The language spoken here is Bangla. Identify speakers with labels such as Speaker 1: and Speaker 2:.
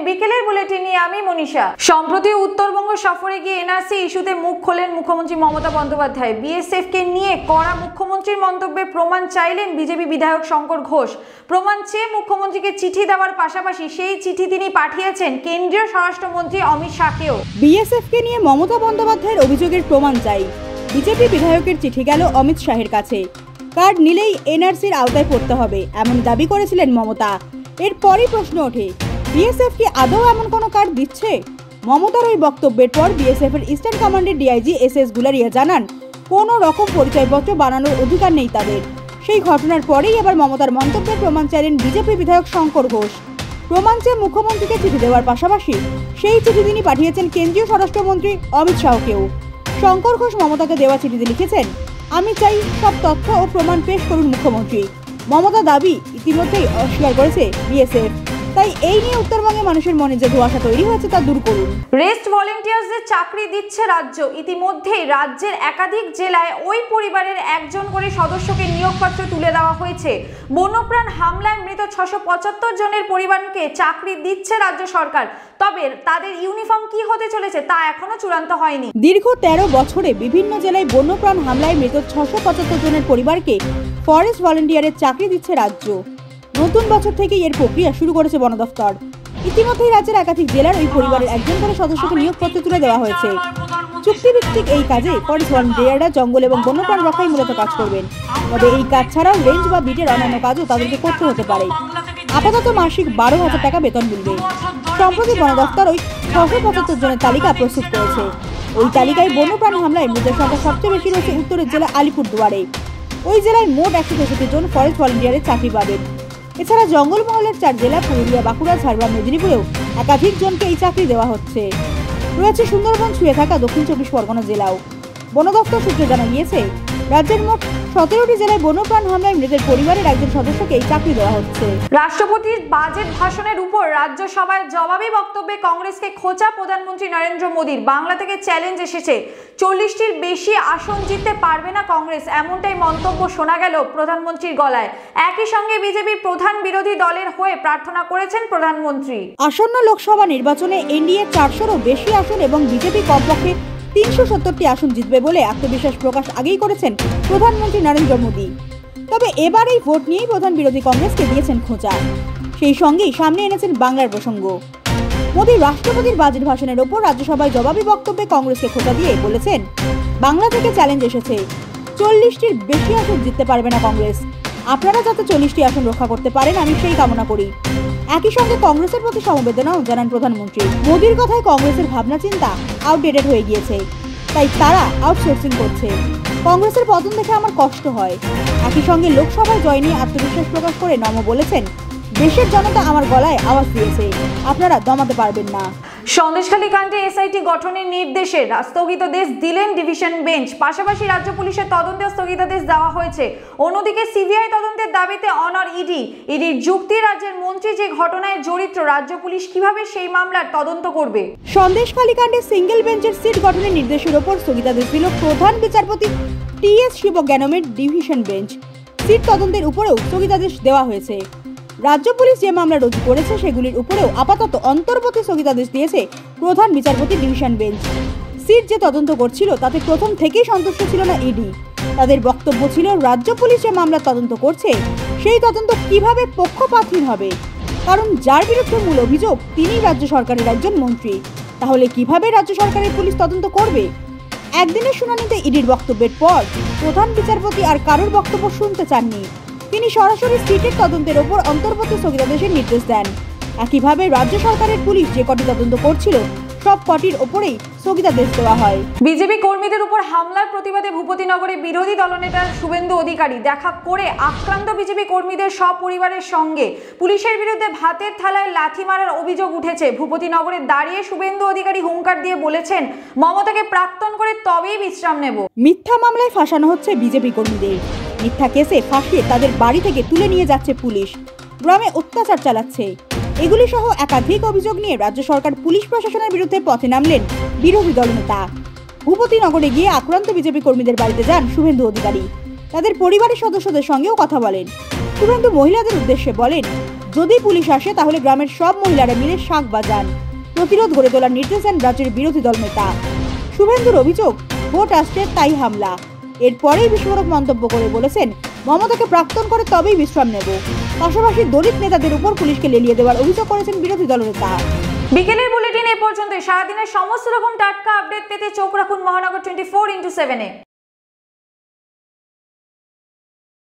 Speaker 1: বিকেলের বুলেটিনে আমি মনীষা। সম্প্রতি উত্তরবঙ্গ সফরে গিয়ে এনআরসি ইস্যুতে মুখ খোলেন মুখ্যমন্ত্রী মমতা বন্দ্যোপাধ্যায়। বিএসএফ কে নিয়ে কড়া মুখ্যমন্ত্রীর মন্তব্যের প্রমাণ চাইলেন বিজেপি বিধায়ক শঙ্কর ঘোষ। প্রমাণ চেয়ে মুখ্যমন্ত্রীকে চিঠি দেওয়ার পাশাপাশি সেই চিঠি তিনি পাঠিয়েছেন কেন্দ্রীয় স্বরাষ্ট্রমন্ত্রী অমিত শাহকেও।
Speaker 2: বিএসএফ কে নিয়ে মমতা বন্দ্যোপাধ্যায়ের অভিযোগের প্রমাণ চাই। বিজেপি বিধায়কের চিঠি গেল অমিত শাহের কাছে। কার্ড নিলেই এনআরসির আওতায় পড়তে হবে এমন দাবি করেছিলেন মমতা। এরপরই প্রশ্ন ওঠে, বিএসএফ কি আদৌ এমন কোনো কার্ড দিচ্ছে? মমতার ওই বক্তব্যের পর বিএসএফ এর ইস্টার্ন কমান্ডের ডিআইজি এস গুলারিয়া জানান, কোনো রকম পরিচয়পত্র বানানোর অধিকার নেই তাদের। সেই ঘটনার পরেই এবার মমতার মন্তব্যের প্রমাণ চাইলেন বিজেপি বিধায়ক শঙ্কর ঘোষ। প্রমাণ চেয়ে মুখ্যমন্ত্রীকে চিঠি দেওয়ার পাশাপাশি সেই চিঠি তিনি পাঠিয়েছেন কেন্দ্রীয় স্বরাষ্ট্রমন্ত্রী অমিত শাহকেও। শঙ্কর ঘোষ মমতাকে দেওয়া চিঠিতে লিখেছেন, আমি চাই সব তথ্য ও প্রমাণ পেশ করুন মুখ্যমন্ত্রী। মমতা দাবি ইতিমধ্যেই অস্বীকার করেছে বিএসএফ, তাই এই নিয়ে উত্তরবঙ্গে মানুষের মনে যে ধোঁয়াশা তৈরি হয়েছে তা দূর করুন।
Speaker 1: রেস্ট ভলেন্টিয়ার্সদের চাকরি দিচ্ছে রাজ্য। ইতিমধ্যেই রাজ্যের একাধিক জেলায় ওই পরিবারের একজন করে সদস্যকে নিয়োগপত্র তুলে দেওয়া হয়েছে। বন্যপ্রাণ হামলায় মৃত 675 জনের পরিবারকে চাকরি দিচ্ছে রাজ্য সরকার। তবে তাদের ইউনিফর্ম কি হতে চলেছে তা এখনো চূড়ান্ত হয়নি।
Speaker 2: দীর্ঘ 13 বছরে বিভিন্ন জেলায় বন্যপ্রাণ হামলায় মৃত 675 জনের পরিবারকে ফরেস্ট ভলেন্টিয়ারের চাকরি দিচ্ছে রাজ্য। নতুন বছর থেকে এর প্রক্রিয়া শুরু করেছে বন দফতর। ইতিমধ্যেই রাজ্যের একাধিক জেলার ওই পরিবারের একজন করে সদস্যকে নিয়োগপত্র তুলে দেওয়া হয়েছে। চুক্তিভিত্তিক এই কাজে ফরেস্ট ভলেন্টিয়াররা জঙ্গল এবং বন্যপ্রাণ রক্ষায় মূলত কাজ করবেন। তবে এই কাজ ছাড়াও রেঞ্জ বা বিটের অন্যান্য কাজও তাদেরকে করতে হতে পারে। আপাতত মাসিক 12,000 টাকা বেতন মিলবে। সম্প্রতি বন দফতর ওই 675 জনের তালিকা প্রস্তুত করেছে। ওই তালিকায় বন্যপ্রাণ হামলায় মৃতের সংখ্যা সবচেয়ে বেশি রয়েছে উত্তরের জেলা আলিপুরদুয়ারে। ওই জেলায় মোট 163 জন ফরেস্ট ভলেন্টিয়ারের চাকরি পাবেন। এছাড়া জঙ্গলমহলের 4 জেলা পুরুলিয়া, বাঁকুড়া, ঝাড়গ্রাম, মেদিনীপুরেও একাধিক জনকে এই চাকরি দেওয়া হচ্ছে। রয়েছে সুন্দরবন ছুঁয়ে থাকা দক্ষিণ 24 পরগনা জেলাও। বন দফতর সূত্রে জানা গিয়েছে, রাজ্যের মোট 17টি জেলায় বন্যপ্রাণ হামলায় মৃতের পরিবারের একজন সদস্যকে এই চাকরি দেওয়া হচ্ছে।
Speaker 1: রাষ্ট্রপতির বাজেট ভাষণের উপর রাজ্যসভায় জবাবি বক্তব্যে কংগ্রেসকে খোঁচা প্রধানমন্ত্রী নরেন্দ্র মোদীর। বাংলা থেকে চ্যালেঞ্জ এসেছে, 40টির বেশি আসন জিততে পারবে না কংগ্রেস, এমনটাই মন্তব্য শোনা গেল প্রধানমন্ত্রীর গলায়। একই সঙ্গে বিজেপির প্রধান বিরোধী দলের হয়ে প্রার্থনা করেছেন প্রধানমন্ত্রী।
Speaker 2: আসন্ন লোকসভা নির্বাচনে এনডিএ 400রও বেশি আসন এবং বিজেপি কমপক্ষে 370টি আসন জিতবে বলে আত্মবিশ্বাস প্রকাশ আগেই করেছেন প্রধানমন্ত্রী নরেন্দ্র মোদী। তবে এবার এই ভোট নিয়েই প্রধান বিরোধী কংগ্রেসকে দিয়েছেন খোঁচা। সেই সঙ্গেই সামনে এনেছেন বাংলার প্রসঙ্গ। মোদী রাষ্ট্রপতির বাজেট ভাষণের ওপর রাজ্যসভায় জবাবি বক্তব্যে কংগ্রেসকে খোঁচা দিয়ে বলেছেন, বাংলা থেকে চ্যালেঞ্জ এসেছে, 40টির বেশি আসন জিততে পারবে না কংগ্রেস। আপনারা যাতে 40টি আসন রক্ষা করতে পারেন আমি সেই কামনা করি। একই সঙ্গে কংগ্রেসের প্রতি সমবেদনাও জানান প্রধানমন্ত্রী। মোদীর কথায় কংগ্রেসের ভাবনা চিন্তা আউটডেটেড হয়ে গিয়েছে, তাই তারা আউটসোর্সিং করছে। কংগ্রেসের পতন দেখে আমার কষ্ট হয়। একই সঙ্গে লোকসভায় জয় নিয়ে আত্মবিশ্বাস প্রকাশ করে নম বলেছেন, দেশের জনতা আমার গলায় আওয়াজ দিয়েছে, আপনারা দমাতে পারবেন না।
Speaker 1: সন্দেশখালী কাণ্ডে এসআইটি গঠনের নির্দেশে স্থগিতাদেশ দিলেন ডিভিশন বেঞ্চ। পাশাপাশি রাজ্য পুলিশের তদন্তে স্থগিতাদেশ দেওয়া হয়েছে। অন্যদিকে সিবিআই তদন্তের দাবিতে অনড় ইডির যুক্তি, রাজ্যের মন্ত্রী যে ঘটনায় জড়িত, রাজ্য পুলিশ কিভাবে সেই মামলার তদন্ত করবে।
Speaker 2: সন্দেশখালী কাণ্ডে সিঙ্গেল বেঞ্চের সিট গঠনের নির্দেশের ওপর স্থগিতাদেশ দিল প্রধান বিচারপতি টি.এস. শিবজ্ঞানমের ডিভিশন বেঞ্চ। সিট তদন্তের উপরেও স্থগিতাদেশ দেওয়া হয়েছে। রাজ্য পুলিশ যে মামলা রুজু করেছে সেগুলির উপরেও আপাতত অন্তর্বর্তী স্থগিতাদেশ দিয়েছে প্রধান বিচারপতি ডিভিশন বেঞ্চ। সিট যে তদন্ত করছিল তাতে প্রথম থেকেই সন্তুষ্ট ছিল না ইডি। তাদের বক্তব্য ছিল, রাজ্য পুলিশ যে মামলা তদন্ত করছে সেই তদন্ত কিভাবে পক্ষপাতহীন হবে, কারণ যার বিরুদ্ধে মূল অভিযোগ তিনি রাজ্য সরকারের একজন মন্ত্রী। তাহলে কিভাবে রাজ্য সরকারের পুলিশ তদন্ত করবে? একদিনের শুনানিতে ইডির বক্তব্যের পর প্রধান বিচারপতি আর কারোর বক্তব্য শুনতে চাননি। তিনি সরাসরি সিটের তদন্তের ওপর অন্তর্বর্তী স্থগিতাদেশের নির্দেশ দেন। একইভাবে রাজ্য সরকারের পুলিশ যে কটি তদন্ত করছিল সব কটির ওপরেই স্থগিতাদেশ দেওয়া হয়।
Speaker 1: বিজেপি কর্মীদের উপর হামলার প্রতিবাদে ভূপতিনগরে বিরোধী দলনেতা শুভেন্দু অধিকারী দেখা করে আক্রান্ত বিজেপি কর্মীদের সপরিবারের সঙ্গে পুলিশের বিরুদ্ধে ভাতের থালায় লাথি মারার অভিযোগ উঠেছে। ভূপতিনগরে দাঁড়িয়ে শুভেন্দু অধিকারী হুঙ্কার দিয়ে বলেছেন, মমতাকে প্রাক্তন করে তবেই বিশ্রাম নেব।
Speaker 2: মিথ্যা মামলায় ফাঁসানো হচ্ছে বিজেপি কর্মীদের। মিথ্যা কেসে ফাঁসিয়ে তাদের বাড়ি থেকে তুলে নিয়ে যাচ্ছে পুলিশ, গ্রামে অত্যাচার চালাচ্ছে। এগুলি সহ একাধিক অভিযোগ নিয়ে রাজ্য সরকার পুলিশ প্রশাসনের বিরুদ্ধে পথে নামলেন বিরোধী দলনেতা। ভূপতিনগরে গিয়ে আক্রান্ত বিজেপি কর্মীদের বাড়িতে যান শুভেন্দু অধিকারী। তাদের পরিবারের সদস্যদের সঙ্গেও কথা বলেন। শুভেন্দু মহিলাদের উদ্দেশ্যে বলেন, যদি পুলিশ আসে তাহলে গ্রামের সব মহিলারা মিলে শাঁখ বাজান। প্রতিরোধ গড়ে তোলার নির্দেশ দেন রাজ্যের বিরোধী দল নেতা। শুভেন্দুর অভিযোগ, ভোট আসছে তাই হামলা। এরপরেই বিস্ফোরক মন্তব্য করে বলেছেন, মমতাকে প্রাক্তন করে তবেই বিশ্রাম নেব। পাশাপাশি দলিত নেতাদের উপর পুলিশকে লেলিয়ে দেওয়ার অভিযোগ করেছেন বিরোধী দলনেতা।
Speaker 1: বিকেলের বুলেটিন এ পর্যন্ত। সারাদিনের সমস্ত রকম টাটকা আপডেট পেতে চোখ রাখুন মহানগর 24x7-এ।